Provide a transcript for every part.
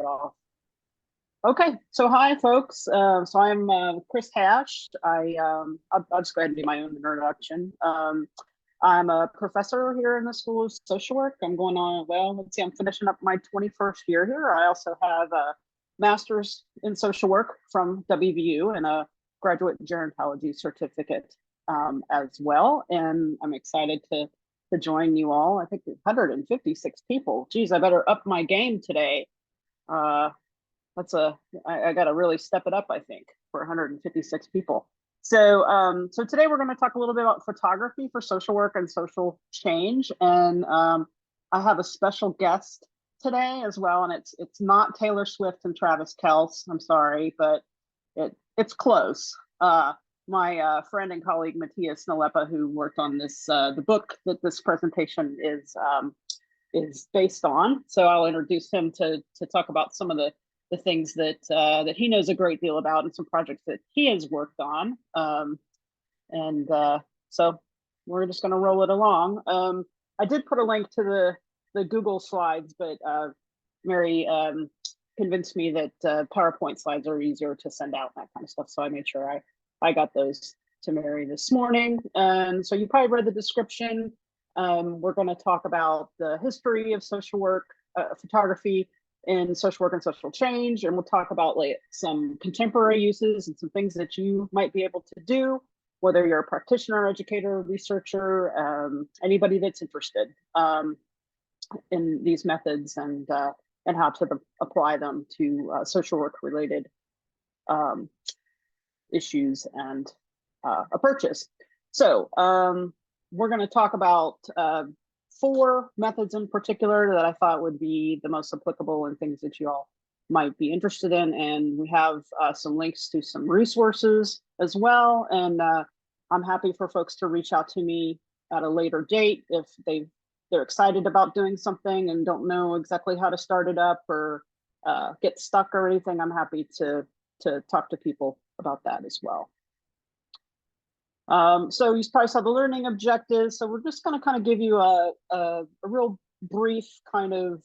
off. Okay, so hi folks. So I'm Chris Hash. I'll just go ahead and do my own introduction. I'm a professor here in the School of Social Work. I'm going on, well, let's see, I'm finishing up my 21st year here. I also have a master's in social work from WVU and a graduate gerontology certificate as well. And I'm excited to join you all. I think 156 people. Geez, I better up my game today. I got to really step it up, I think, for 156 people. So today we're going to talk a little bit about photography for social work and social change. And I have a special guest today as well. And it's not Taylor Swift and Travis Kelce. I'm sorry, but it's close. My friend and colleague, Matthias Nalepa, who worked on this, the book that this presentation is based on. So I'll introduce him to talk about some of the things that he knows a great deal about and some projects that he has worked on. So we're just going to roll it along. I did put a link to the Google slides, but Mary convinced me that PowerPoint slides are easier to send out, that kind of stuff. So I made sure I got those to Mary this morning. So you probably read the description. We're going to talk about the history of social work, photography, in social work and social change, and we'll talk about like some contemporary uses and some things that you might be able to do, whether you're a practitioner, educator, researcher, anybody that's interested in these methods and how to apply them to social work related issues and approaches. So we're going to talk about 4 methods in particular that I thought would be the most applicable and things that you all might be interested in. And we have some links to some resources as well. And I'm happy for folks to reach out to me at a later date if they're excited about doing something and don't know exactly how to start it up or get stuck or anything. I'm happy to talk to people about that as well. So you probably saw the learning objectives. So we're just going to kind of give you a real brief kind of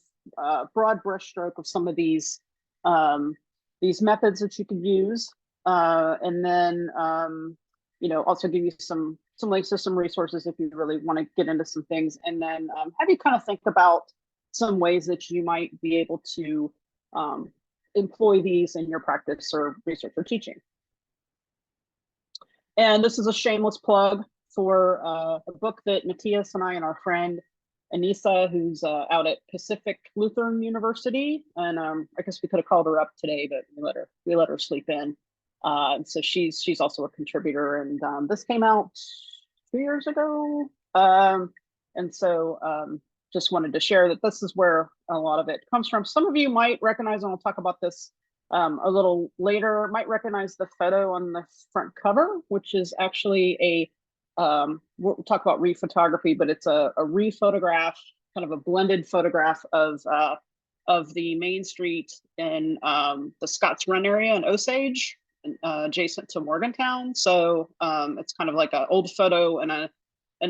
broad brushstroke of some of these methods that you can use, and then also give you some links to some resources if you really want to get into some things, and then have you kind of think about some ways that you might be able to employ these in your practice or research or teaching. And this is a shameless plug for a book that Matthias and I and our friend Anissa, who's out at Pacific Lutheran University, and I guess we could have called her up today, but we let her sleep in. So she's also a contributor, and this came out 2 years ago. And so just wanted to share that this is where a lot of it comes from. Some of you might recognize, and we'll talk about this a little later, might recognize the photo on the front cover, which is actually we'll talk about rephotography, but it's a rephotograph, kind of a blended photograph of the main street in the Scotts Run area in Osage, adjacent to Morgantown. So it's kind of like an old photo and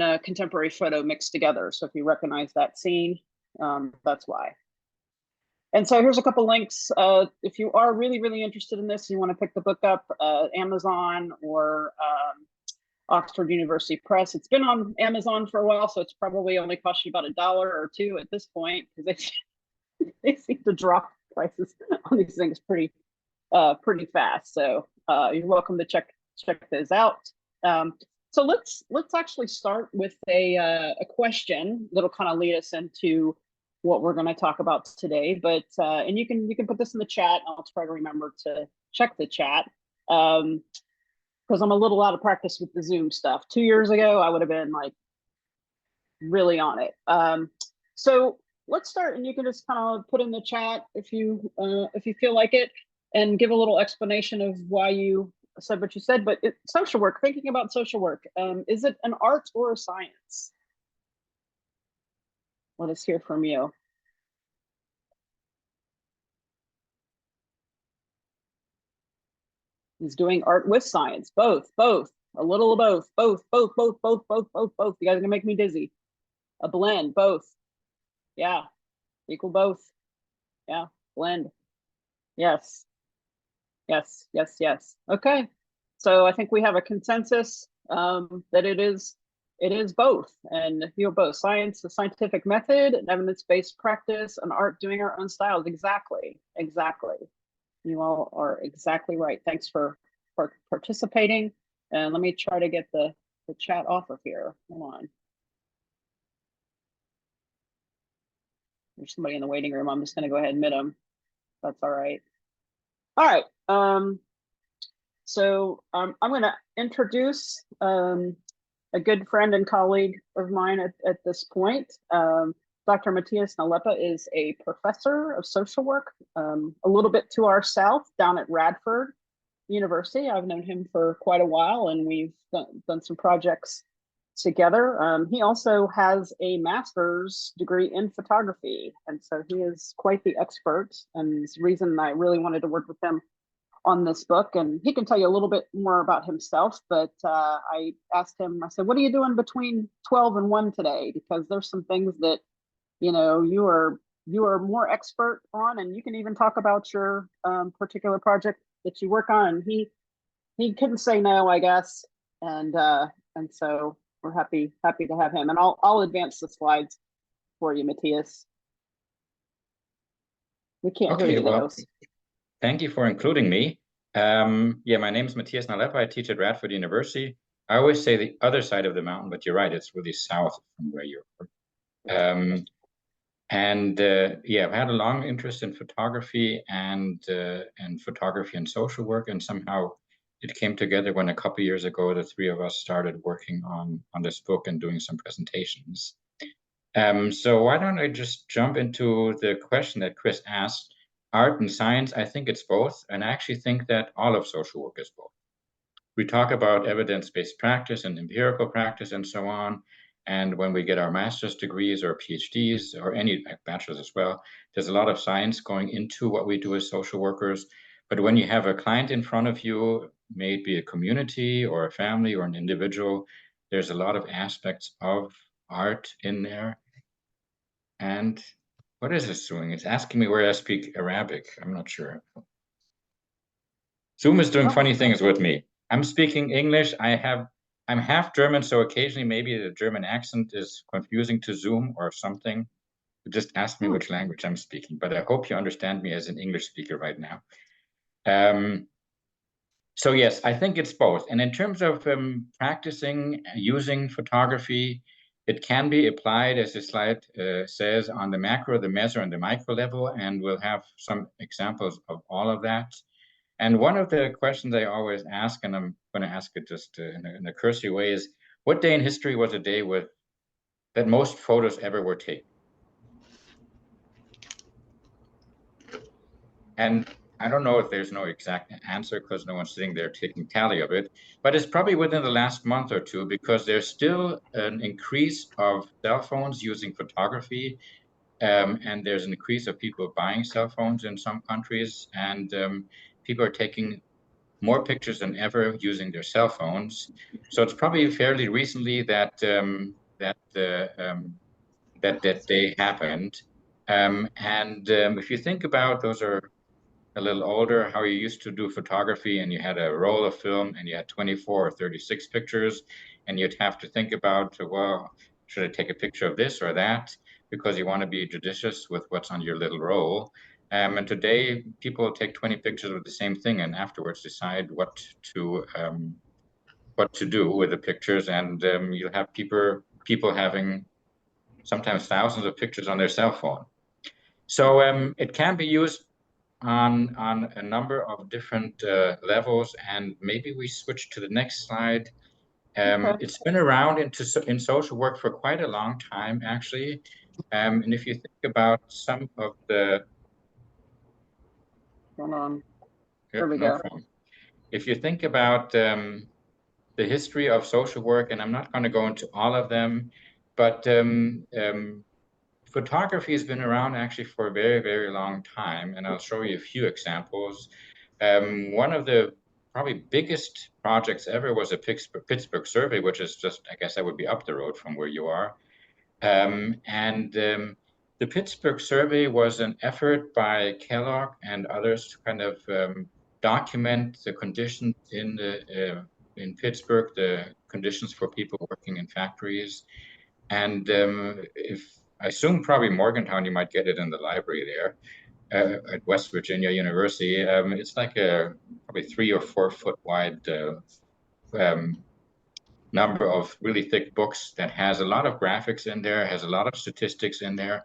a contemporary photo mixed together. So if you recognize that scene, that's why. And so here's a couple links. If you are really, really interested in this, you want to pick the book up, Amazon or Oxford University Press. It's been on Amazon for a while, so it's probably only cost you about $1 or $2 at this point, because they seem to drop prices on these things pretty fast. So you're welcome to check those out. So let's actually start with a question that'll kind of lead us into what we're going to talk about today. But and you can put this in the chat. I'll try to remember to check the chat because I'm a little out of practice with the Zoom stuff. 2 years ago, I would have been like really on it. So let's start, and you can just kind of put in the chat if you feel like it, and give a little explanation of why you said what you said. But social work, thinking about social work, is it an art or a science? Let us hear from you. He's doing art with science, both, a little of both, both. You guys are gonna make me dizzy. A blend, both. Yeah, equal both. Yeah, blend. Yes, yes, yes, yes. Okay. So I think we have a consensus that it is both, and you know, both science, the scientific method, and evidence-based practice, and art doing our own styles. Exactly, exactly. You all are exactly right. Thanks for participating. And let me try to get the chat off of here. Hold on. There's somebody in the waiting room. I'm just going to go ahead and admit them. That's all right. All right. So I'm going to introduce a good friend and colleague of mine at this point. Dr. Matthias Nalepa is a professor of social work, a little bit to our south down at Radford University. I've known him for quite a while, and we've done some projects together. He also has a master's degree in photography, and so he is quite the expert, and it's the reason I really wanted to work with him on this book. And he can tell you a little bit more about himself, but I asked him, I said, what are you doing between 12 and 1 today? Because there's some things that, you know, you are more expert on, and you can even talk about your particular project that you work on. He couldn't say no, I guess. And so we're happy to have him. And I'll advance the slides for you, Matthias. We can't hear you though. Thank you for including me. Yeah, my name is Matthias Nalepa. I teach at Radford University. I always say the other side of the mountain, but you're right, it's really south from where you're from. Yeah, I've had a long interest in photography and photography and social work, and somehow it came together when a couple of years ago the three of us started working on this book and doing some presentations. So why don't I just jump into the question that Chris asked? Art and science, I think it's both, and I actually think that all of social work is both. We talk about evidence-based practice and empirical practice and so on, and when we get our master's degrees or PhDs or any bachelor's as well, there's a lot of science going into what we do as social workers. But when you have a client in front of you, maybe a community or a family or an individual, there's a lot of aspects of art in there. And what is this doing? It's asking me where I speak Arabic. I'm not sure. Zoom is doing funny things with me. I'm speaking English. I'm half German, so occasionally maybe the German accent is confusing to Zoom or something. Just ask me which language I'm speaking, but I hope you understand me as an English speaker right now. So yes, I think it's both. And in terms of practicing using photography, it can be applied, as the slide says, on the macro, the meso, and the micro level, and we'll have some examples of all of that. And one of the questions I always ask, and I'm going to ask it just in a cursory way, is what day in history was a day that most photos ever were taken? And I don't know if there's no exact answer because no one's sitting there taking tally of it, but it's probably within the last month or two, because there's still an increase of cell phones using photography, and there's an increase of people buying cell phones in some countries, and people are taking more pictures than ever using their cell phones. So it's probably fairly recently that that day happened. If you think about, those are a little older, how you used to do photography, and you had a roll of film and you had 24 or 36 pictures, and you'd have to think about, well, should I take a picture of this or that? Because you want to be judicious with what's on your little roll. And today, people take 20 pictures of the same thing and afterwards decide what to do with the pictures. And you'll have people having sometimes thousands of pictures on their cell phone. So it can be used on a number of different levels, and maybe we switch to the next slide. Okay. It's been around in social work for quite a long time, actually. And if you think about some of the... Hold on. There we go. Problem. If you think about the history of social work, and I'm not going to go into all of them, but photography has been around actually for a very, very long time, and I'll show you a few examples. One of the probably biggest projects ever was a Pittsburgh survey, which is just, I guess that would be up the road from where you are. The The Pittsburgh survey was an effort by Kellogg and others to kind of document the conditions in Pittsburgh, the conditions for people working in factories. And if I assume probably Morgantown, you might get it in the library there at West Virginia University. It's like a probably 3 or 4 foot wide number of really thick books that has a lot of graphics in there, has a lot of statistics in there,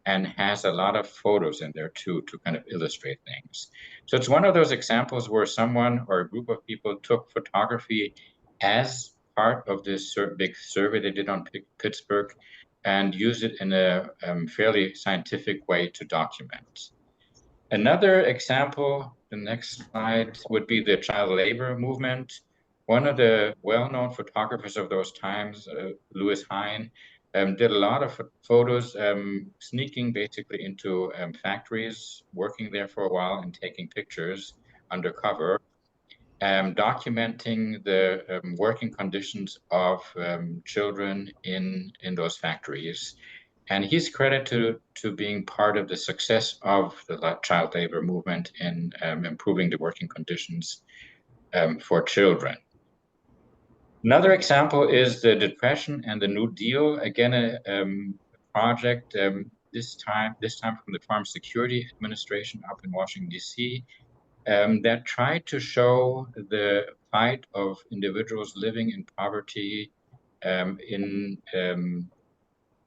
and has a lot of photos in there too to kind of illustrate things. So it's one of those examples where someone or a group of people took photography as part of this big survey they did on Pittsburgh and used it in a fairly scientific way to document. Another example, the next slide, would be the child labor movement. One of the well-known photographers of those times, Louis Hine, did a lot of photos sneaking basically into factories, working there for a while and taking pictures undercover, documenting the working conditions of children in those factories. And he's credited to being part of the success of the child labor movement in improving the working conditions for children. Another example is the Depression and the New Deal. Again, a project this time from the Farm Security Administration up in Washington, D.C., that tried to show the plight of individuals living in poverty in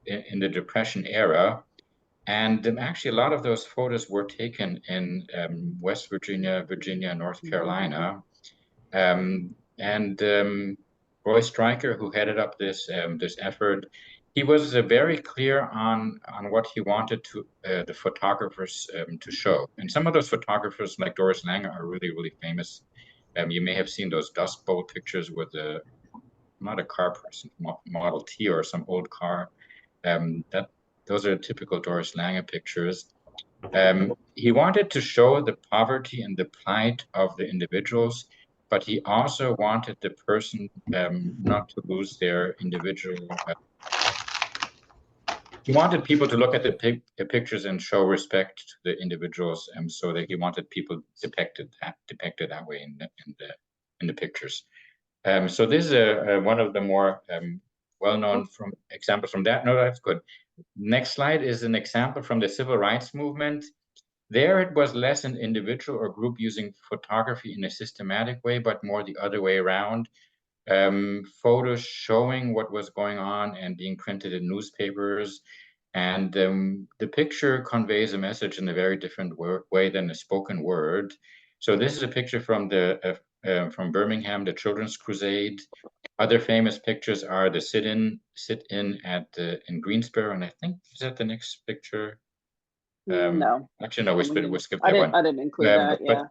the Depression era. And actually, a lot of those photos were taken in West Virginia, North Carolina. Roy Stryker, who headed up this effort, he was very clear on what he wanted the photographers to show. And some of those photographers, like Doris Langer, are really, really famous. You may have seen those Dust Bowl pictures with not a car person, Model T or some old car. Those are typical Doris Langer pictures. He wanted to show the poverty and the plight of the individuals, but he also wanted the person not to lose their individual. He wanted people to look at the pictures and show respect to the individuals, so that he wanted people depicted that way in the pictures. So this is one of the more well-known examples from that. No, that's good. Next slide is an example from the civil rights movement. There it was less an individual or group using photography in a systematic way, but more the other way around. Photos showing what was going on and being printed in newspapers. And the picture conveys a message in a very different way than a spoken word. So this is a picture from from Birmingham, the Children's Crusade. Other famous pictures are the sit-in in Greensboro, and I think, is that the next picture? No. Actually, no, we skipped that one. I didn't include that, yeah.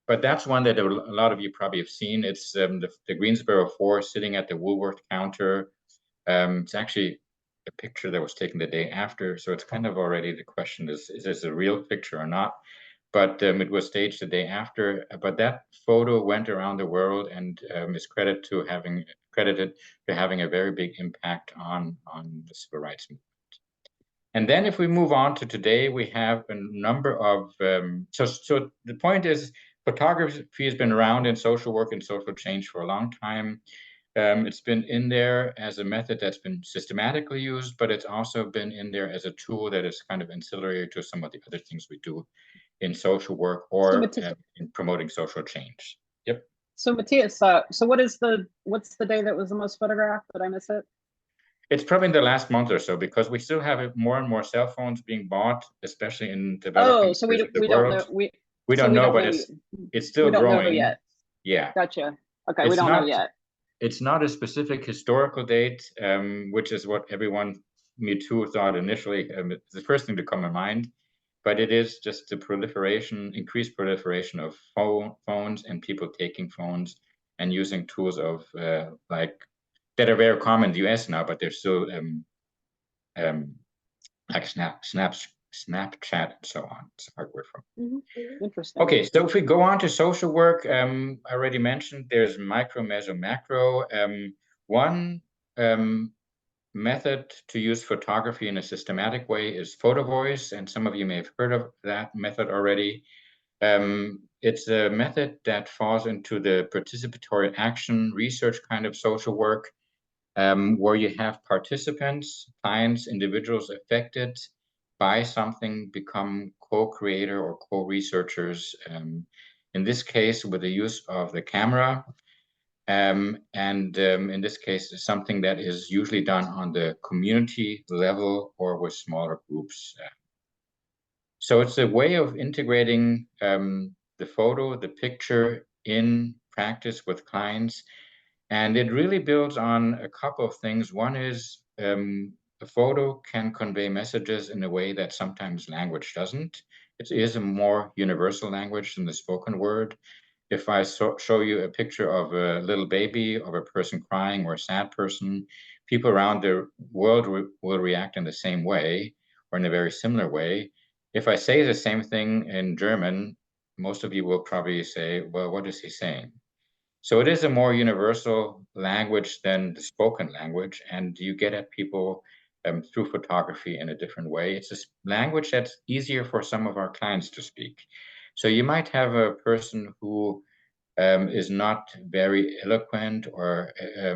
But that's one that a lot of you probably have seen. It's the Greensboro Four sitting at the Woolworth counter. It's actually a picture that was taken the day after, so it's kind of already the question is this a real picture or not? But it was staged the day after. But that photo went around the world and is credited to having a very big impact on the civil rights movement. And then if we move on to today, we have a number of, so the point is photography has been around in social work and social change for a long time. It's been in there as a method that's been systematically used, but it's also been in there as a tool that is kind of ancillary to some of the other things we do in social work or in promoting social change. Yep. So Matthias, so what's the day that was the most photographed? Did I miss it? It's probably in the last month or so, because we still have more and more cell phones being bought, especially in developing so we parts of the don't world. know. We don't know, but it's still growing. Don't know yet. Yeah. Gotcha. Okay, we don't know yet. It's not a specific historical date, which is what everyone, me too, thought initially. It's the first thing to come to mind, but it is just the increased proliferation of phones and people taking phones and using tools of that are very common in the US now, but they're still like Snapchat and so on. It's a hard word for me. Interesting. Okay, so if we go on to social work, I already mentioned there's micro, meso, macro. One method to use photography in a systematic way is photo voice, and some of you may have heard of that method already. It's a method that falls into the participatory action research kind of social work, where you have participants, clients, individuals affected by something become co-creator or co-researchers, in this case with the use of the camera. In this case, something that is usually done on the community level or with smaller groups. So it's a way of integrating the photo, the picture in practice with clients. And it really builds on a couple of things. One is a photo can convey messages in a way that sometimes language doesn't. It is a more universal language than the spoken word. If I show you a picture of a little baby, of a person crying or a sad person, people around the world will react in the same way or in a very similar way. If I say the same thing in German, most of you will probably say, well, what is he saying? So it is a more universal language than the spoken language, and you get at people through photography in a different way. It's a language that's easier for some of our clients to speak. So you might have a person who is not very eloquent or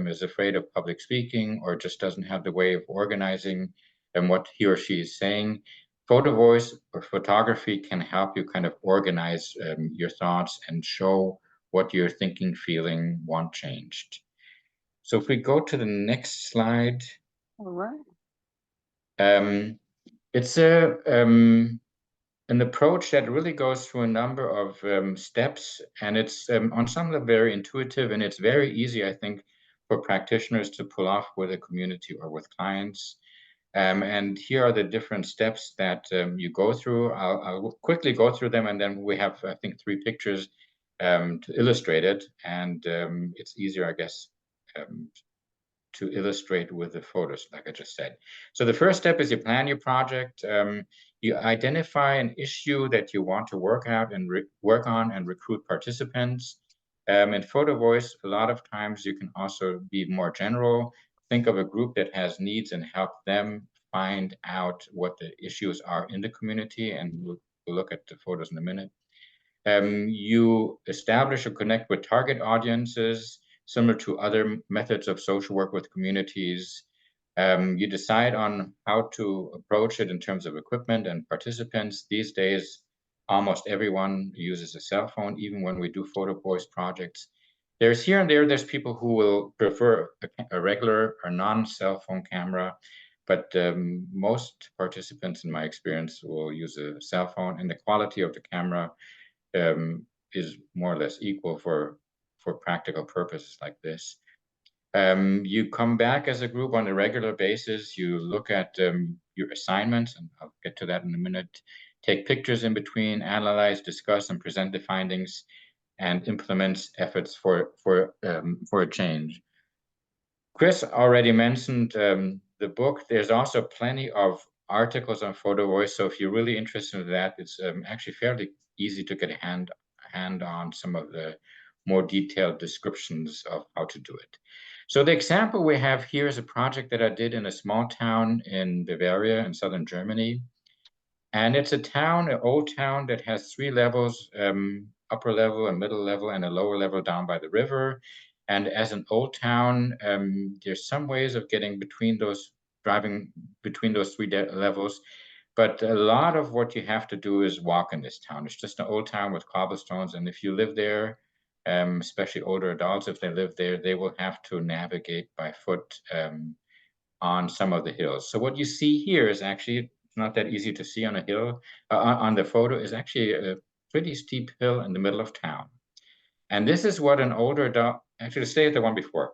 is afraid of public speaking or just doesn't have the way of organizing what he or she is saying. Photo voice or photography can help you kind of organize your thoughts and show what you're thinking, feeling, want changed. So if we go to the next slide. All right. It's an approach that really goes through a number of steps, and it's on some level very intuitive, and it's very easy, I think, for practitioners to pull off with a community or with clients. And here are the different steps that you go through. I'll quickly go through them, and then we have, I think, 3 pictures to illustrate it, and it's easier, I guess, to illustrate with the photos, like I just said. So the first step is you plan your project. You identify an issue that you want to work out and work on and recruit participants. In photo voice, a lot of times you can also be more general. Think of a group that has needs and help them find out what the issues are in the community, and we'll look at the photos in a minute. You establish or connect with target audiences, similar to other methods of social work with communities. You decide on how to approach it in terms of equipment and participants. These days, almost everyone uses a cell phone, even when we do photo voice projects. There's here and there's people who will prefer a regular or non-cell phone camera, but most participants, in my experience, will use a cell phone, and the quality of the camera is more or less equal for practical purposes like this. You come back as a group on a regular basis. You look at your assignments, and I'll get to that in a minute. Take pictures in between, analyze, discuss, and present the findings, and implement efforts for a change. Chris already mentioned the book. There's also plenty of articles on photo voice. So if you're really interested in that, it's actually fairly easy to get a hand on some of the more detailed descriptions of how to do it. So the example we have here is a project that I did in a small town in Bavaria in southern Germany. And it's a town, an old town that has 3 levels, upper level, a middle level, and a lower level down by the river. And as an old town, there's some ways of getting between those, driving between those 3 levels. But a lot of what you have to do is walk in this town. It's just an old town with cobblestones. And if you live there, especially older adults, if they live there, they will have to navigate by foot on some of the hills. So what you see here is actually not that easy to see on a hill. On the photo is actually a pretty steep hill in the middle of town. And this is what an older adult, actually stay at the one before.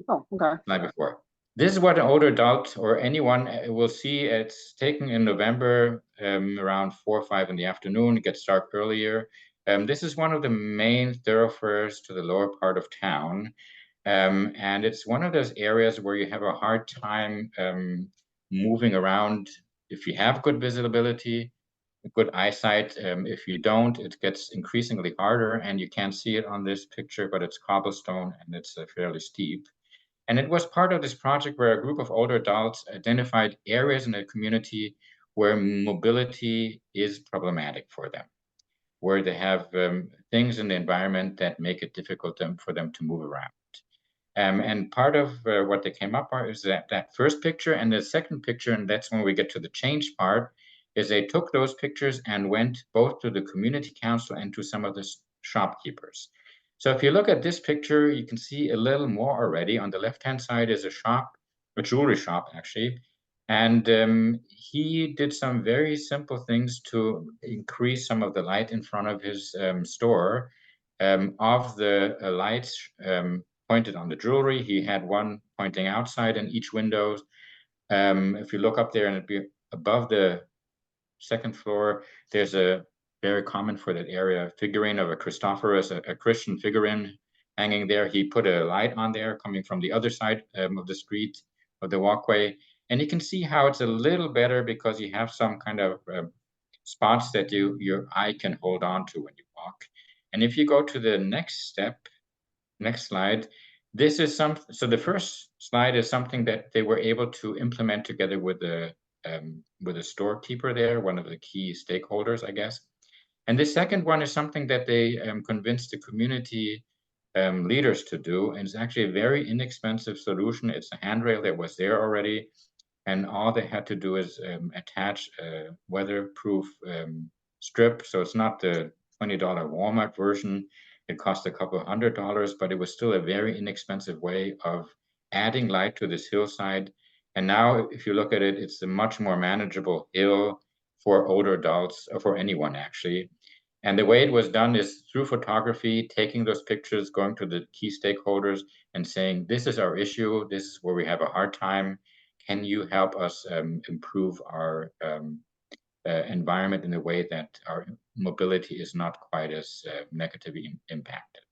Oh, okay. Slide before. This is what an older adult or anyone will see. It's taken in November around 4 or 5 in the afternoon. It gets dark earlier. This is one of the main thoroughfares to the lower part of town. And it's one of those areas where you have a hard time moving around if you have good visibility, good eyesight. If you don't, it gets increasingly harder, and you can't see it on this picture, but it's cobblestone and it's fairly steep. And it was part of this project where a group of older adults identified areas in the community where mobility is problematic for them, where they have things in the environment that make it difficult for them to move around. And part of what they came up with is that first picture, and the second picture, and that's when we get to the change part, is they took those pictures and went both to the community council and to some of the shopkeepers. So if you look at this picture, you can see a little more already. On the left-hand side is a shop, a jewelry shop actually, and he did some very simple things to increase some of the light in front of his store. Of the lights pointed on the jewelry, he had one pointing outside in each window. If you look up there and it'd be above the second floor, there's a very common for that area figurine of a Christophorus, a Christian figurine hanging there. He put a light on there coming from the other side of the street, of the walkway. And you can see how it's a little better because you have some kind of spots that your eye can hold on to when you walk. And if you go to the next step, next slide, this is so the first slide is something that they were able to implement together with the storekeeper there, one of the key stakeholders, I guess. And the second one is something that they convinced the community leaders to do, and it's actually a very inexpensive solution. It's a handrail that was there already, and all they had to do is attach a weatherproof strip. So it's not the $20 Walmart version. It cost a couple of $100, but it was still a very inexpensive way of adding light to this hillside. And now, if you look at it, it's a much more manageable hill for older adults, or for anyone actually. And the way it was done is through photography, taking those pictures, going to the key stakeholders and saying, this is our issue, this is where we have a hard time. Can you help us improve our environment in a way that our mobility is not quite as negatively impacted?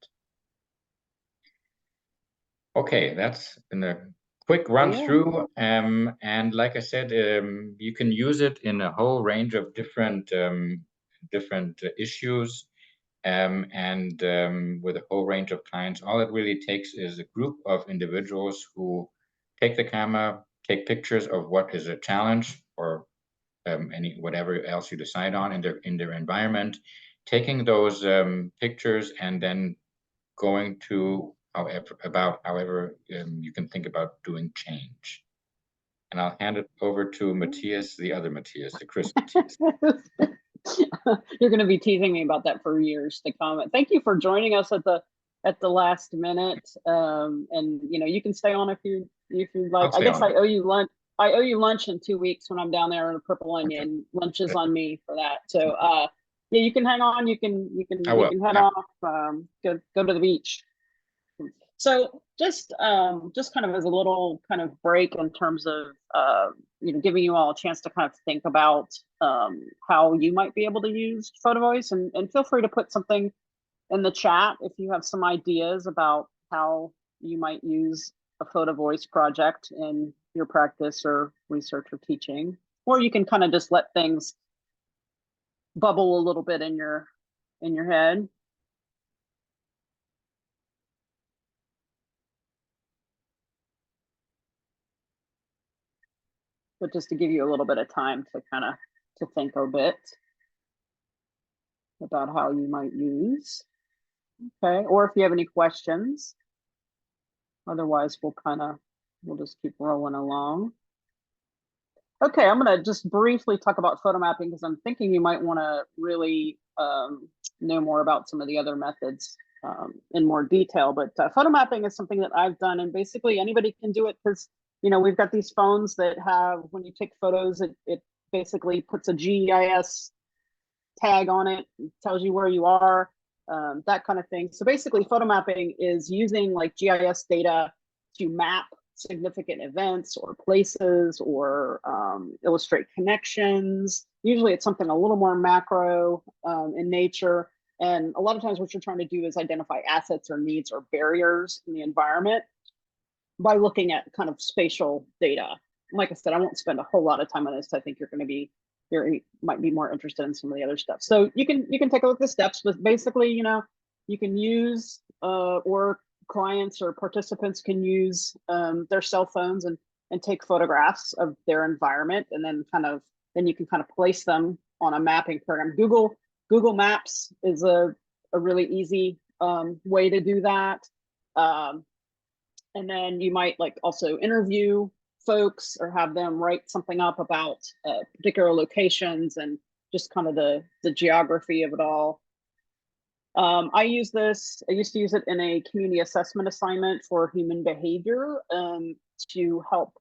Okay, that's in a quick run through. And like I said, you can use it in a whole range of different issues. And with a whole range of clients. All it really takes is a group of individuals who take the camera, take pictures of what is a challenge, or whatever else you decide on in their environment, taking those pictures and then going to however you can think about doing change. And I'll hand it over to Matthias, the other Matthias, the Chris Matthias. You're going to be teasing me about that for years to come. Thank you for joining us at the last minute. And you can stay on if you like. I guess I owe you lunch. I owe you lunch in 2 weeks when I'm down there in the Purple Onion. Okay. Lunch is on me for that. So yeah, you can hang on. You can head off. Go to the beach. So just kind of as a little kind of break in terms of giving you all a chance to kind of think about how you might be able to use Photo Voice, and feel free to put something in the chat if you have some ideas about how you might use a Photo Voice project in your practice or research or teaching, or you can kind of just let things bubble a little bit in your head. But just to give you a little bit of time to kind of think a bit about how you might use. Okay, or if you have any questions. Otherwise, we'll just keep rolling along. Okay, I'm going to just briefly talk about photo mapping because I'm thinking you might want to really know more about some of the other methods in more detail. But photo mapping is something that I've done, and basically anybody can do it because we've got these phones that have, when you take photos, it basically puts a GIS tag on it, tells you where you are, that kind of thing. So basically photo mapping is using like GIS data to map significant events or places or illustrate connections. Usually it's something a little more macro in nature. And a lot of times what you're trying to do is identify assets or needs or barriers in the environment by looking at kind of spatial data. Like I said, I won't spend a whole lot of time on this. I think you might be more interested in some of the other stuff. So you can take a look at the steps, but basically, you can use or clients or participants can use their cell phones and take photographs of their environment, and then you can kind of place them on a mapping program. Google Maps is a really easy way to do that. And then you might like also interview folks or have them write something up about particular locations and just kind of the geography of it all. I used to use it in a community assessment assignment for human behavior to help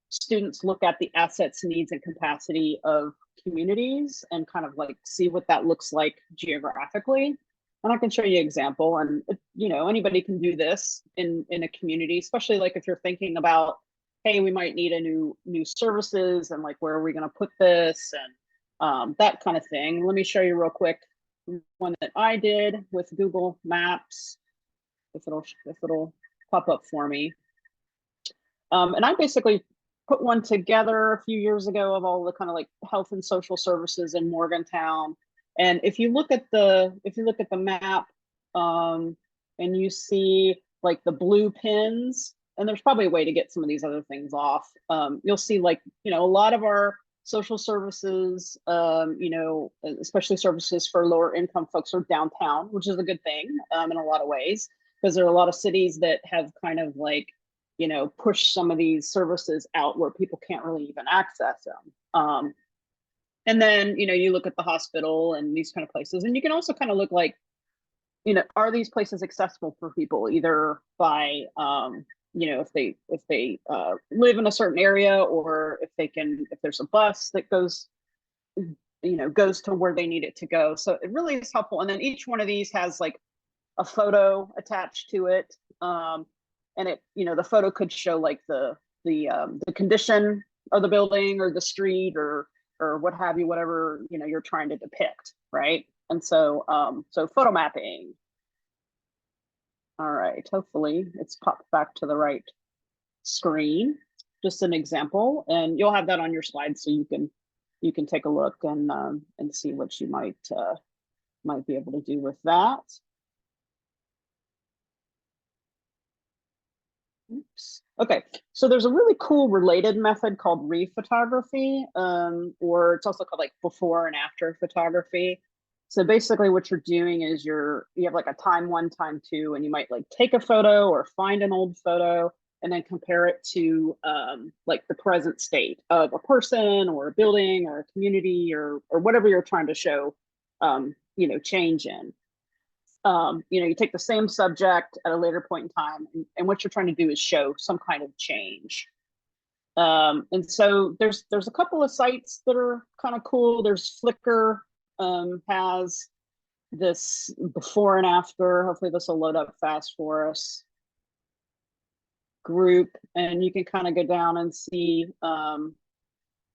students look at the assets, needs, and capacity of communities and kind of like see what that looks like geographically. And I can show you an example, and you know, anybody can do this in a community, especially like if you're thinking about, hey, we might need a new services and like, where are we going to put this, and that kind of thing. Let me show you real quick one that I did with Google Maps, if it'll pop up for me. And I basically put one together a few years ago of all the kind of like health and social services in Morgantown. And if you look at the map, and you see like the blue pins, and there's probably a way to get some of these other things off. You'll see like, you know, a lot of our social services, you know, especially services for lower income folks, are downtown, which is a good thing in a lot of ways, because there are a lot of cities that have kind of like, you know, pushed some of these services out where people can't really even access them. And then, you know, you look at the hospital and these kind of places, and you can also kind of look like, you know, are these places accessible for people, either by, you know, if they live in a certain area, or if there's a bus that goes to where they need it to go. So it really is helpful. And then each one of these has like a photo attached to it. And it, you know, the photo could show like the condition of the building or the street or what have you, whatever, you know, you're trying to depict, right? And so so photo mapping. All right, hopefully it's popped back to the right screen. Just an example, and you'll have that on your slide, so you can take a look and see what you might be able to do with that. Oops. Okay, so there's a really cool related method called rephotography, or it's also called like before and after photography. So basically what you're doing is you have like a time 1, time 2, and you might like take a photo or find an old photo and then compare it to like the present state of a person or a building or a community or whatever you're trying to show, you know, change in. You know, you take the same subject at a later point in time, and what you're trying to do is show some kind of change. And so there's a couple of sites that are kind of cool. There's Flickr, has this before and after. Hopefully this will load up fast for us. Group, and you can kind of go down and see,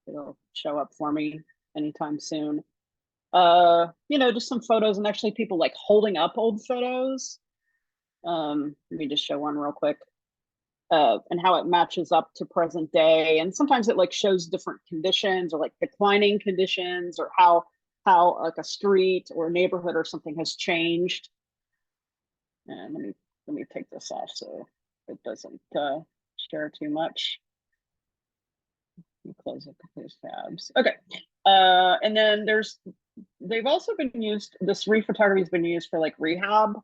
it'll show up for me anytime soon. You know, just some photos, and actually people like holding up old photos. Let me just show one real quick, and how it matches up to present day. And sometimes it like shows different conditions or like declining conditions, or how like a street or a neighborhood or something has changed. And let me take this off so it doesn't share too much. Close up these tabs. Okay, and then they've also been used. This rephotography has been used for like rehab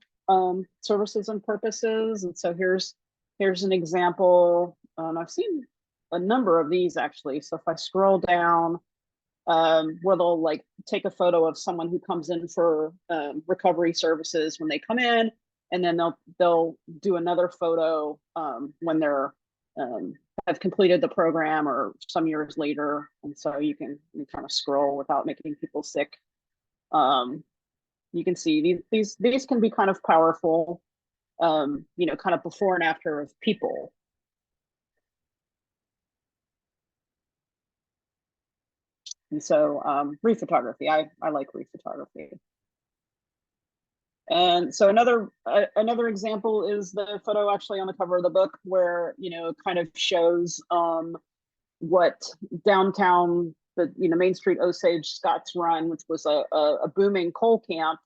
services and purposes. And so here's an example. I've seen a number of these actually. So if I scroll down, where they'll like take a photo of someone who comes in for recovery services when they come in, and then they'll do another photo when they're have completed the program or some years later. And so you kind of scroll without making people sick. You can see these can be kind of powerful, you know, kind of before and after of people. And so rephotography, I like rephotography. And so another example is the photo actually on the cover of the book, where, you know, it kind of shows what downtown, the, you know, Main Street, Osage, Scotts Run, which was a booming coal camp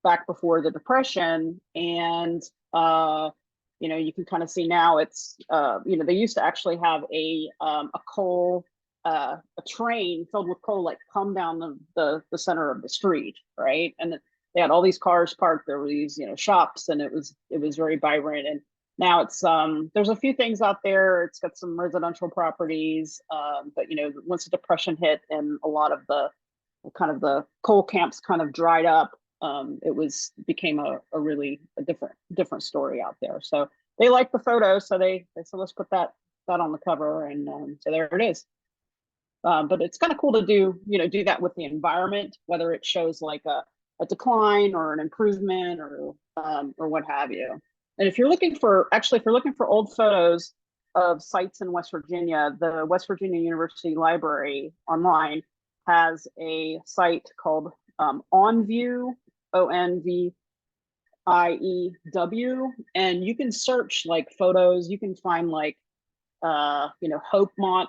back before the Depression, and you know, you can kind of see now it's you know, they used to actually have a coal a train filled with coal like come down the center of the street, right? And they had all these cars parked. There were these, you know, shops, and it was very vibrant. And now it's there's a few things out there. It's got some residential properties, but you know, once the Depression hit and a lot of the kind of the coal camps kind of dried up, it became a really different story out there. So they liked the photo, so they said let's put that on the cover, and so there it is. But it's kind of cool to do that with the environment, whether it shows like a decline or an improvement or what have you. And if you're looking for old photos of sites in West Virginia, the West Virginia University Library online has a site called OnView, ONVIEW, and you can search like photos. You can find like you know, Hopemont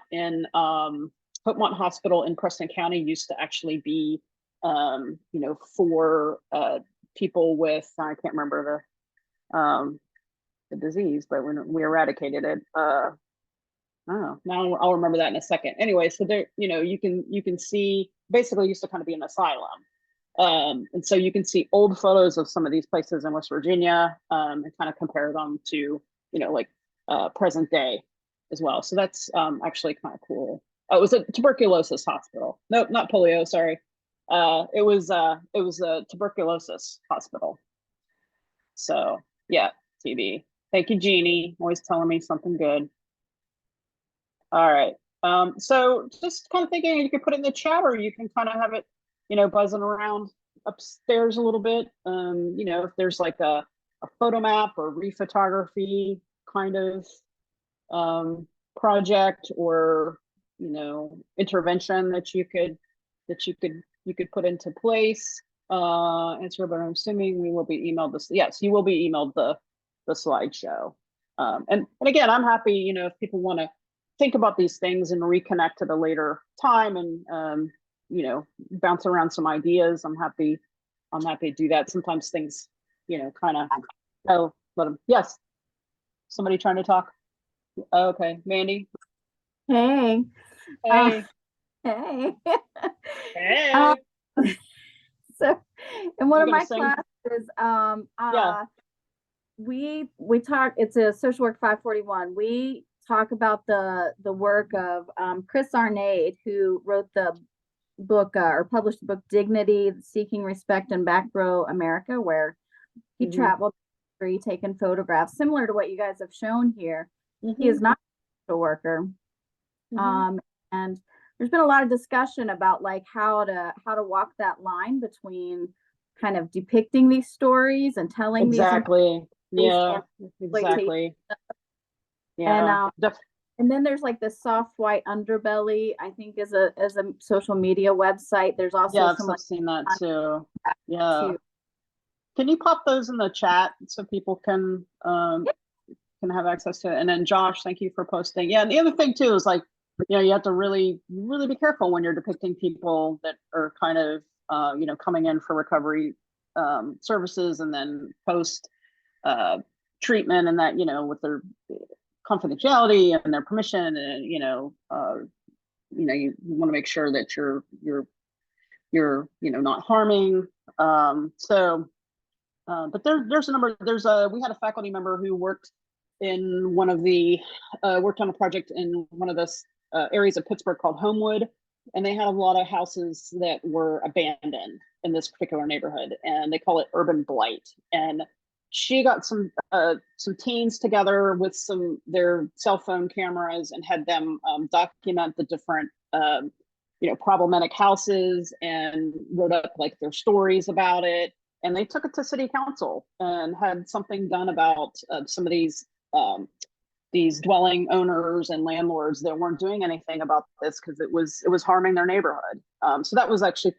Hospital in Preston County used to actually be you know, for people with, I can't remember the disease, but when we eradicated it, I don't know. Now I'll remember that in a second. Anyway, so there, you know, you can see basically used to kind of be an asylum. And so you can see old photos of some of these places in West Virginia, and kind of compare them to, you know, like present day as well. So that's actually kind of cool. Oh, it was a tuberculosis hospital. Nope, not polio, sorry. It was a tuberculosis hospital. So yeah, TB. Thank you, Jeannie. Always telling me something good. All right. So just kind of thinking you could put it in the chat, or you can kind of have it, you know, buzzing around upstairs a little bit. You know, if there's like a photo map or rephotography kind of project, or, you know, intervention that you could put into place. Answer, but I'm assuming we will be emailed this. Yes, you will be emailed the slideshow. And again, I'm happy, you know, if people want to think about these things and reconnect at a later time and you know, bounce around some ideas. I'm happy to do that. Sometimes things, you know, kind of let them. Yes, somebody trying to talk. Okay, Mandy. Hey. Hey. Hey. Hey. So in one of my sing? classes, Yeah. we talk, it's a social work 541. We talk about the work of Chris Arnade, who wrote the book or published the book Dignity, Seeking Respect in Back Row America, where he traveled through taking photographs similar to what you guys have shown here. He is not a social worker. And there's been a lot of discussion about like how to walk that line between kind of depicting these stories and telling these yeah, exactly. Yeah. And then there's like the soft white underbelly, I think is a social media website. There's also I've seen that too. Yeah. Can you pop those in the chat so people can have access to it? And then Josh, thank you for posting. Yeah, and the other thing too is like, you know, you have to really be careful when you're depicting people that are kind of you know, coming in for recovery services and then post treatment, and that, you know, with their confidentiality and their permission, and you know, you want to make sure that you're you know, not harming. So but there's a number. We had a faculty member who worked in one of the worked on a project in one of the areas of Pittsburgh called Homewood, and they had a lot of houses that were abandoned in this particular neighborhood, and they call it urban blight. And she got some teens together with their cell phone cameras and had them document the different you know, problematic houses, and wrote up like their stories about it. And they took it to city council and had something done about some of these dwelling owners and landlords that weren't doing anything about this because it was harming their neighborhood. So that was actually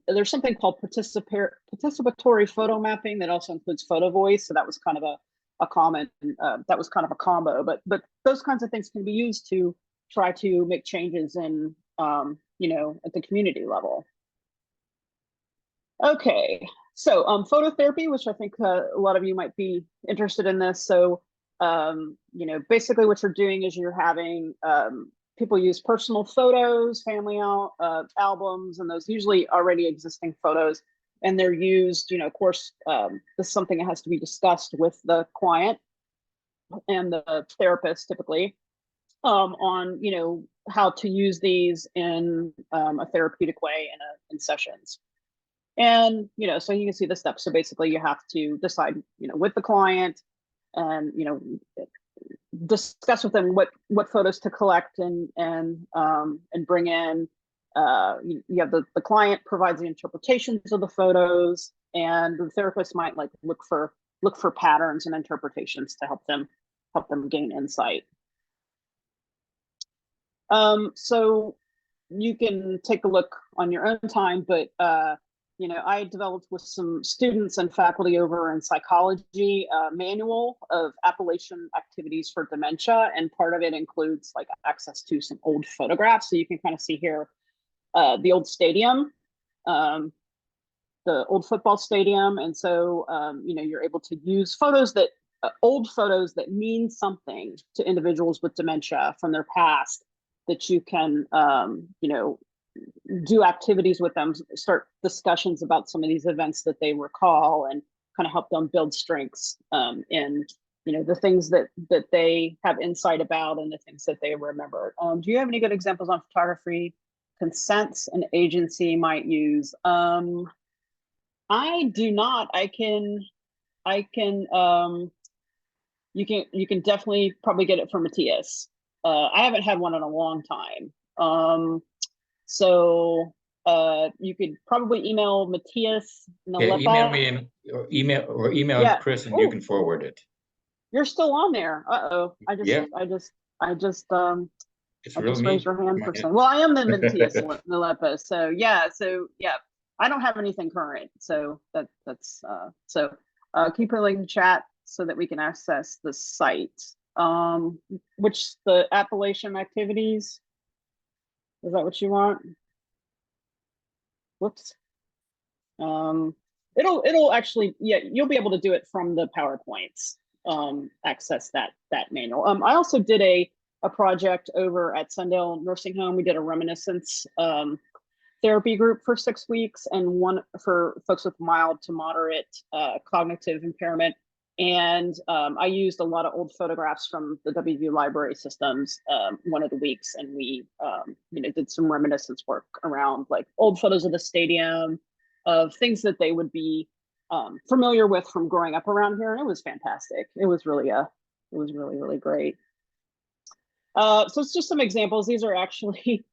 there's something called participatory photo mapping that also includes photo voice. So that was kind of a common, that was kind of a combo, but those kinds of things can be used to try to make changes in, you know, at the community level. Okay, So phototherapy, which I think a lot of you might be interested in this. So, you know, basically what you're doing is you're having people use personal photos, family albums, and those usually already existing photos. And they're used, you know, of course, this is something that has to be discussed with the client and the therapist typically on, you know, how to use these in a therapeutic way in sessions. And, you know, so you can see the steps. So basically you have to decide, you know, with the client and, you know, discuss with them what photos to collect and bring in. You have the client provides the interpretations of the photos, and the therapist might like look for patterns and interpretations to help them gain insight. So you can take a look on your own time, but you know, I developed with some students and faculty over in psychology a manual of appellation activities for dementia, and part of it includes like access to some old photographs. So you can kind of see here the old stadium, the old football stadium, and so you know, you're able to use photos that old photos that mean something to individuals with dementia from their past, that you can you know, do activities with them, start discussions about some of these events that they recall, and kind of help them build strengths in, you know, the things that they have insight about and the things that they remember. Do you have any good examples on photography consents and agency might use? I do not. I can you can definitely probably get it from Matthias. I haven't had one in a long time. So you could probably email Matthias. Yeah, email me or email yeah. Chris, and you can forward it. You're still on there. I just It's I real just me. raised your hand for some. Well, I am the Matthias Nalepa. So yeah, I don't have anything current. So that's keep it in chat so that we can access the site. Which the appellation activities. Is that what you want? Whoops. It'll actually, yeah, you'll be able to do it from the PowerPoints. Access that manual. I also did a project over at Sundale Nursing Home. We did a reminiscence therapy group for 6 weeks, and one for folks with mild to moderate cognitive impairment. And I used a lot of old photographs from the WVU library systems one of the weeks, and we you know, did some reminiscence work around like old photos of the stadium, of things that they would be familiar with from growing up around here, and it was fantastic. It was really really great. So it's just some examples. These are actually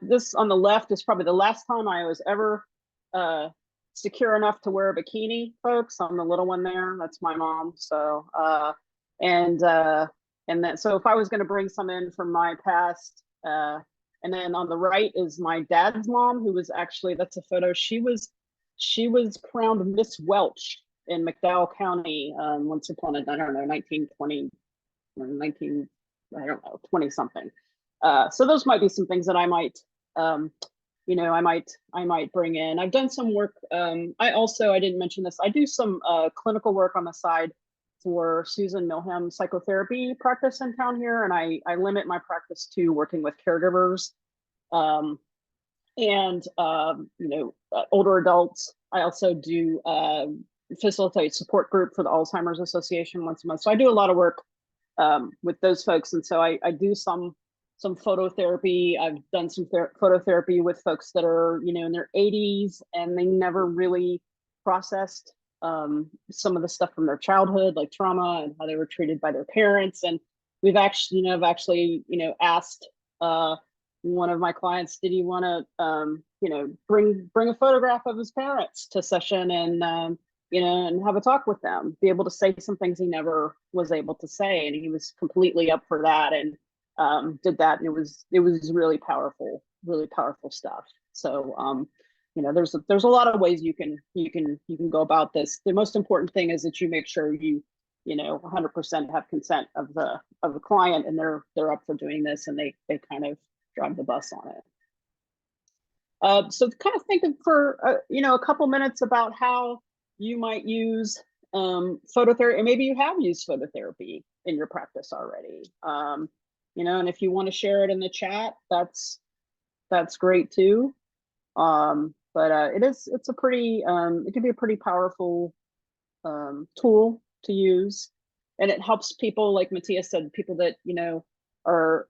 this on the left is probably the last time I was ever secure enough to wear a bikini, folks. I'm the little one there. That's my mom. So and then so if I was going to bring some in from my past, and then on the right is my dad's mom, who was actually, that's a photo. She was crowned Miss Welch in McDowell County once upon a, I don't know, 1920, 19, I don't know, 20 something. So those might be some things that I might you know, I might bring in. I've done some work. I didn't mention this. I do some clinical work on the side for Susan Milham psychotherapy practice in town here, and I limit my practice to working with caregivers and you know, older adults. I also do facilitate support group for the Alzheimer's Association once a month. So I do a lot of work with those folks, and so I do some phototherapy. I've done some phototherapy with folks that are, you know, in their 80s, and they never really processed some of the stuff from their childhood, like trauma and how they were treated by their parents. And we've actually, you know, asked one of my clients, did he want to, you know, bring a photograph of his parents to session, and you know, and have a talk with them, be able to say some things he never was able to say, and he was completely up for that, and did that, and it was really powerful stuff. So you know, there's a lot of ways you can go about this. The most important thing is that you make sure you know 100% have consent of the client, and they're up for doing this, and they kind of drive the bus on it. So kind of think of for you know, a couple minutes about how you might use phototherapy, and maybe you have used phototherapy in your practice already. And if you want to share it in the chat, that's great too. It's a pretty it can be a pretty powerful tool to use, and it helps people, like Matthias said, people that are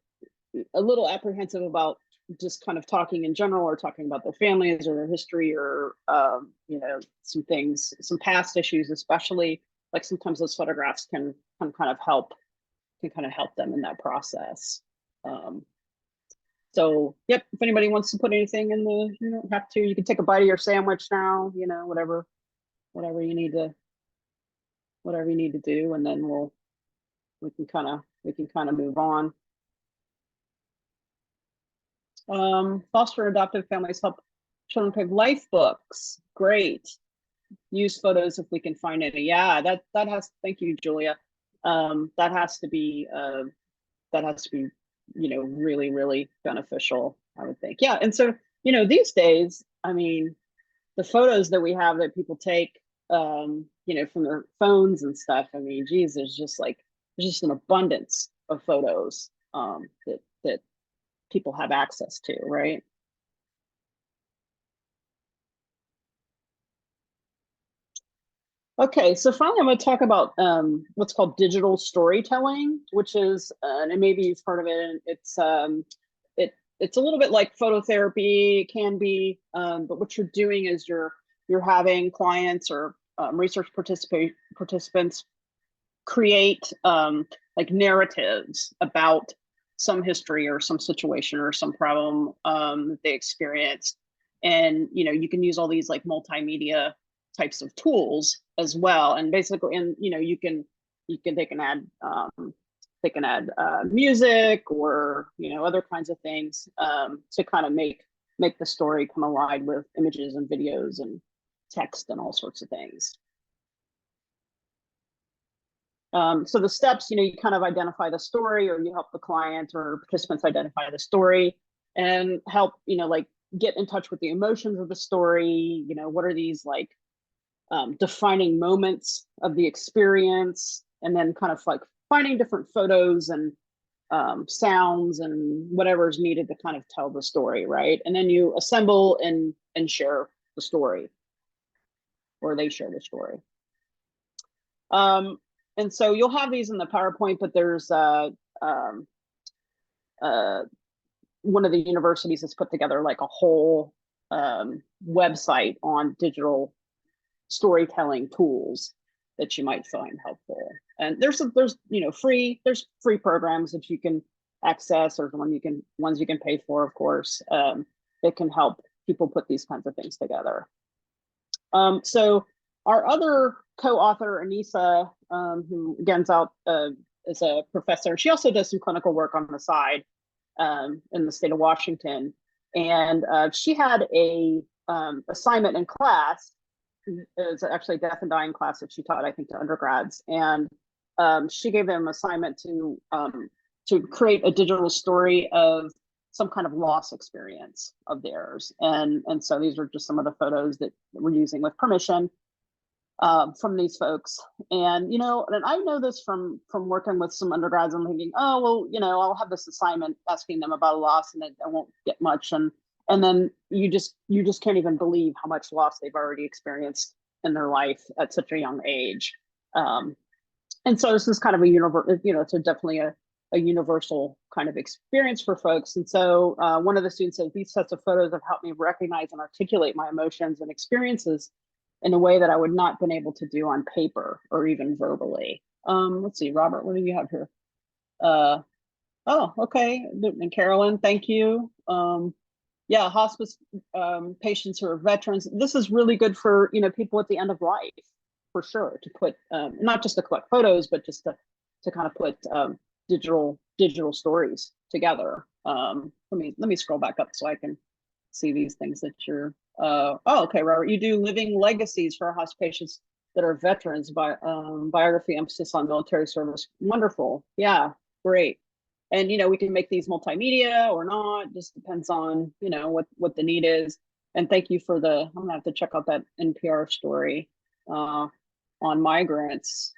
a little apprehensive about just kind of talking in general, or talking about their families or their history, or some past issues, especially. Like sometimes those photographs can kind of help them in that process. So yep, if anybody wants to put anything in the, you don't have to, you can take a bite of your sandwich now, whatever you need to do, and then we can kind of move on. Foster and adoptive families help children pick life books. Great. Use photos if we can find any. Yeah, that has, thank you, Julia. That has to be really, really beneficial, I would think. Yeah, and so, these days, I mean, the photos that we have that people take, from their phones and stuff, I mean, geez, there's just an abundance of photos that people have access to, right? Okay, so finally, I'm going to talk about what's called digital storytelling, which is, and maybe you've heard of it. It's a little bit like phototherapy. It can be, but what you're doing is you're having clients or research participants create like narratives about some history or some situation or some problem that they experienced, and you can use all these like multimedia types of tools as well, and basically, and they can add music or other kinds of things to kind of make the story come alive with images and videos and text and all sorts of things. So the steps, you kind of identify the story, or you help the client or participants identify the story, and help like get in touch with the emotions of the story. What are these like defining moments of the experience, and then kind of like finding different photos and sounds and whatever is needed to kind of tell the story, right? And then you assemble and share the story, or they share the story. And so you'll have these in the PowerPoint, but there's one of the universities has put together like a whole website on digital storytelling tools that you might find helpful. And there's free programs that you can access, or ones you can pay for, of course, that can help people put these kinds of things together. So our other co-author, Anissa, who again is a professor, she also does some clinical work on the side in the state of Washington, and she had a assignment in class. It was actually a death and dying class that she taught, I think, to undergrads, and she gave them an assignment to create a digital story of some kind of loss experience of theirs, and so these are just some of the photos that we're using with permission from these folks. And and I know this from working with some undergrads. I'm thinking, oh well, I'll have this assignment asking them about a loss, and I won't get much, and then you just can't even believe how much loss they've already experienced in their life at such a young age. And so this is kind of a universal, it's definitely a universal kind of experience for folks. And so one of the students said, these sets of photos have helped me recognize and articulate my emotions and experiences in a way that I would not have been able to do on paper or even verbally. Let's see, Robert, what do you have here? Oh, okay. And Carolyn, thank you. Yeah, hospice patients who are veterans. This is really good for people at the end of life, for sure, to put not just to collect photos, but just to kind of put digital stories together. Let me scroll back up so I can see these things that you're. Oh, okay, Robert, you do living legacies for hospice patients that are veterans, by biography, emphasis on military service. Wonderful. Yeah, great. And we can make these multimedia or not, just depends on what the need is. And thank you for I'm gonna have to check out that NPR story. on migrants.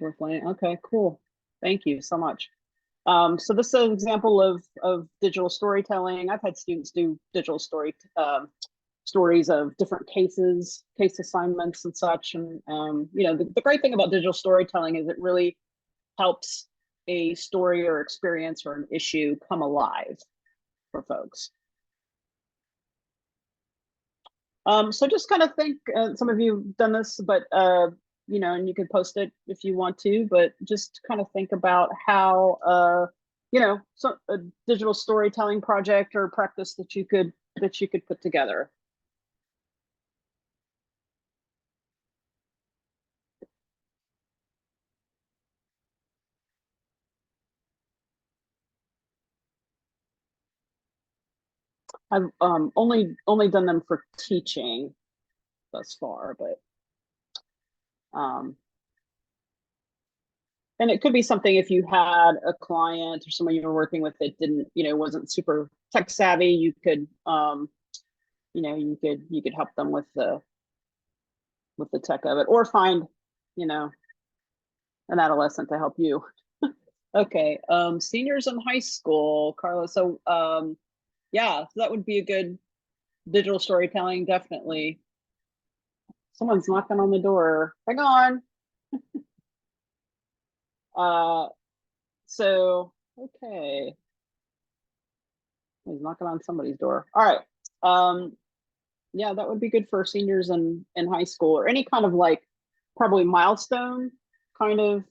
Okay, cool. Thank you so much. So this is an example of digital storytelling. I've had students do digital stories of different case assignments and such. And you know, the great thing about digital storytelling is it really helps a story or experience or an issue come alive for folks. So just kind of think, some of you have done this, but you know, and you could post it if you want to, but just kind of think about how you know, so a digital storytelling project or practice that you could put together. I've only done them for teaching thus far, but and it could be something if you had a client or someone you were working with that didn't, you know, wasn't super tech savvy, you could you know, you could help them with the tech of it, or find, you know, an adolescent to help you. Okay, seniors in high school, Carla. So yeah, so that would be a good digital storytelling, definitely. Someone's knocking on the door. Hang on. So okay. He's knocking on somebody's door. All right. Yeah, that would be good for seniors in high school, or any kind of like probably milestone kind of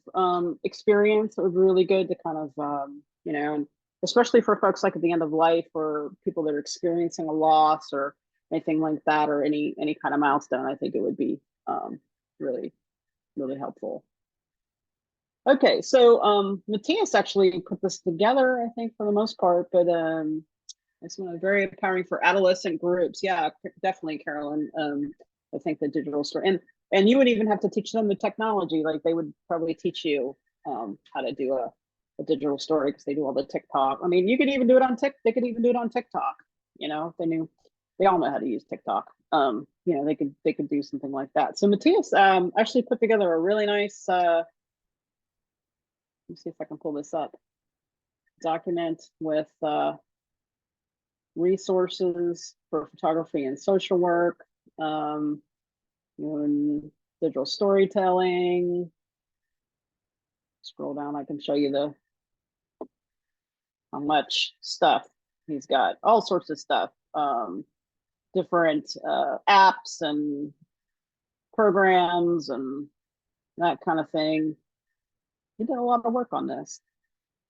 experience. It would be really good to kind of you know, and especially for folks like at the end of life, or people that are experiencing a loss or anything like that, or any kind of milestone. I think it would be really helpful. Okay, so Matthias actually put this together, I think, for the most part, but it's very empowering for adolescent groups. Yeah, definitely, Carolyn. I think the digital story, and you would even have to teach them the technology. Like they would probably teach you how to do a digital story, because they do all the TikTok. I mean, you could even do it on They could even do it on TikTok. You know, if they knew. They all know how to use TikTok. You know, they could do something like that. So Matthias actually put together a really nice. Let me see if I can pull this up. Document with resources for photography and social work, and digital storytelling. Scroll down, I can show you how much stuff he's got. All sorts of stuff, different apps and programs and that kind of thing. He did a lot of work on this.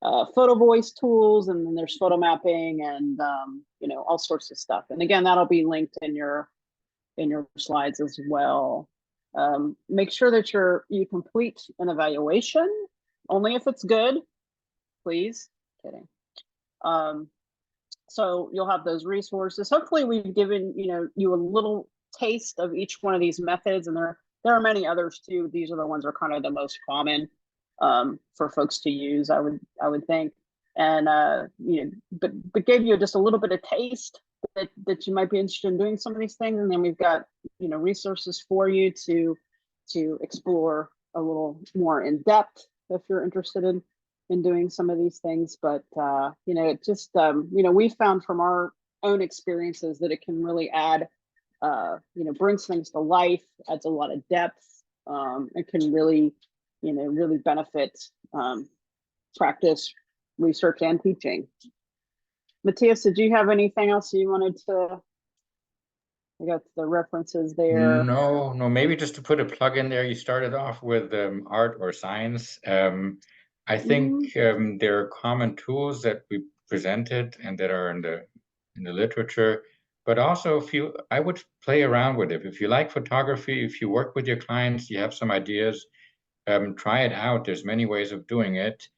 Photo voice tools, and then there's photo mapping, and you know, all sorts of stuff. And again, that'll be linked in your slides as well. Make sure that you complete an evaluation, only if it's good, please. Kidding. So you'll have those resources. Hopefully we've given you a little taste of each one of these methods, and there are many others too. These are the ones that are kind of the most common for folks to use, I would think. And but gave you just a little bit of taste that you might be interested in doing some of these things. And then we've got resources for you to explore a little more in depth if you're interested in doing some of these things. But it just we found from our own experiences that it can really add brings things to life, adds a lot of depth. It can really really benefit practice, research, and teaching. Matthias, did you have anything else you wanted to? I got the references there. No, maybe just to put a plug in there. You started off with art or science. I think there are common tools that we presented and that are in the literature, but also I would play around with it. If you like photography, if you work with your clients, you have some ideas, try it out. There's many ways of doing it.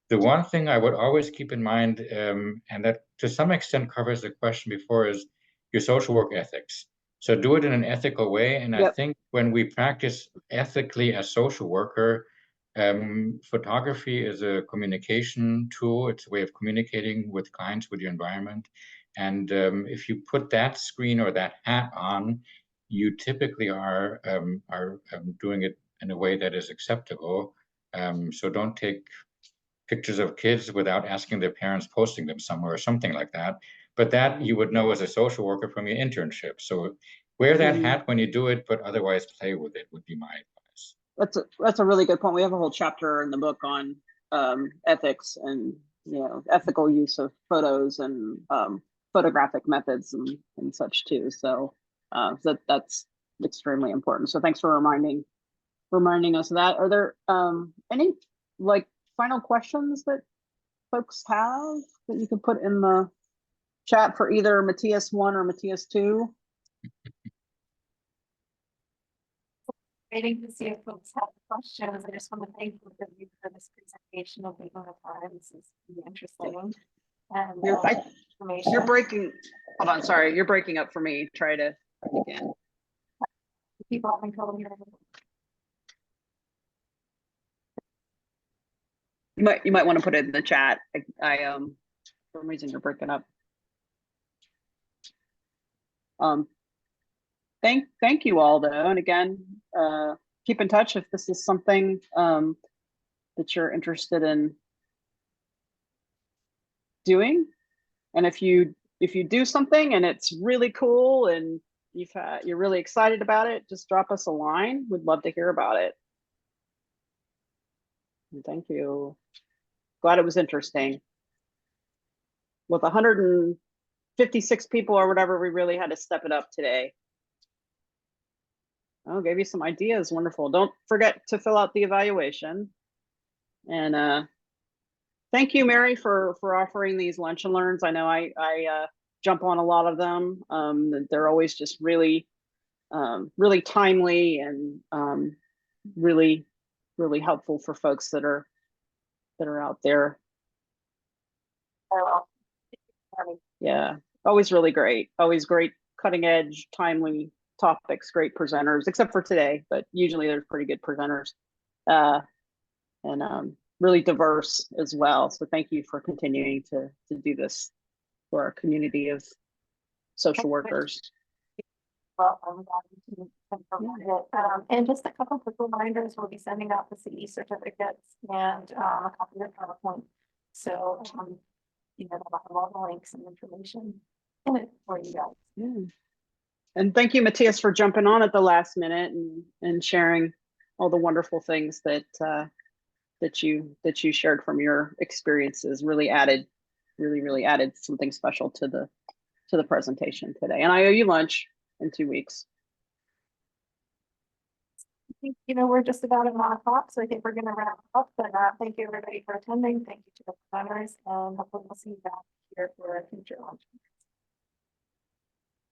The one thing I would always keep in mind, and that to some extent covers the question before, is your social work ethics. So do it in an ethical way. And I think when we practice ethically as social worker, photography is a communication tool. It's a way of communicating with clients, with your environment. And if you put that screen or that hat on, you typically are doing it in a way that is acceptable. So don't take pictures of kids without asking their parents, posting them somewhere or something like that. But that you would know as a social worker from your internship. So wear that hat when you do it, but otherwise play with it would be my advice. That's a really good point. We have a whole chapter in the book on ethics and ethical use of photos and photographic methods and such too. So that's extremely important. So thanks for reminding us of that. Are there any like final questions that folks have that you could put in the chat for either Matthias 1 or Matthias 2? Waiting to see if folks have questions. I just want to thank both of you for this presentation of the time. This is really interesting. And information. You're breaking. Hold on, sorry, you're breaking up for me. Try to again. People having trouble hearing. You might want to put it in the chat. I for some reason you're breaking up. Thank you all though, and again, keep in touch if this is something that you're interested in doing, and if you do something and it's really cool and you're really excited about it, just drop us a line. We'd love to hear about it. And thank you. Glad it was interesting. With 156 people or whatever, we really had to step it up today. Oh, gave you some ideas. Wonderful. Don't forget to fill out the evaluation. And thank you, Mary, for offering these lunch and learns. I know I jump on a lot of them. They're always just really, really timely and really, really helpful for folks that are out there. Yeah, always really great. Always great, cutting edge, timely topics, great presenters, except for today, but usually there's pretty good presenters. And really diverse as well. So thank you for continuing to do this for our community of social workers. Well, I'm glad to confirm it. And just a couple quick reminders, we'll be sending out the CE certificates and a copy of PowerPoint. So, they'll have all the links and information in it for you guys. Yeah. And thank you, Matthias, for jumping on at the last minute and sharing all the wonderful things that you shared from your experiences. Really added something special to the presentation today. And I owe you lunch in 2 weeks. I think, we're just about at 1 o'clock, so I think we're going to wrap up. But thank you everybody for attending. Thank you to the presenters, and hopefully we'll see you back here for a future lunch.